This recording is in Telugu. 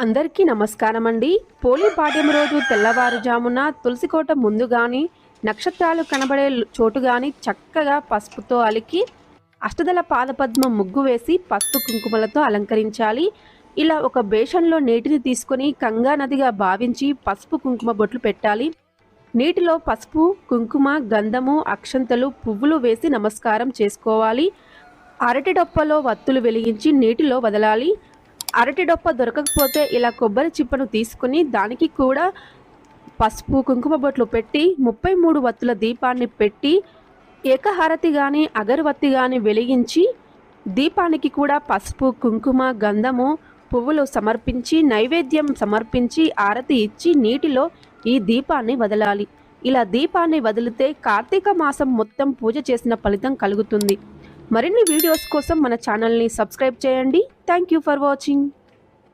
అందరికీ నమస్కారం అండి. పోలి పాడ్యమి రోజు తెల్లవారుజామున తులసికోట ముందు గాని, నక్షత్రాలు కనబడే చోటు గాని చక్కగా పసుపుతో అలికి అష్టదళ పాదపద్మ ముగ్గు వేసి పసుపు కుంకుమలతో అలంకరించాలి. ఇలా ఒక బేషన్లో నీటిని తీసుకొని గంగా నదిగా భావించి పసుపు కుంకుమ బొట్లు పెట్టాలి. నీటిలో పసుపు, కుంకుమ, గంధము, అక్షంతలు, పువ్వులు వేసి నమస్కారం చేసుకోవాలి. అరటి డొప్పలో వత్తులు వెలిగించి నీటిలో వదలాలి. అరటి డొప్ప దొరకకపోతే ఇలా కొబ్బరి చిప్పను తీసుకుని దానికి కూడా పసుపు కుంకుమ బొట్లు పెట్టి 33 వత్తుల దీపాన్ని పెట్టి ఏకహారతి కానీ అగరవత్తి కానీ వెలిగించి దీపానికి కూడా పసుపు కుంకుమ గంధము పువ్వులు సమర్పించి నైవేద్యం సమర్పించి ఆరతి ఇచ్చి నీటిలో ఈ దీపాన్ని వదలాలి. ఇలా దీపాన్ని వదిలితే కార్తీక మాసం మొత్తం పూజ చేసిన ఫలితం కలుగుతుంది. మరిన్ని వీడియోస్ కోసం మన ఛానల్ని సబ్స్క్రైబ్ చేయండి. Thank you for watching.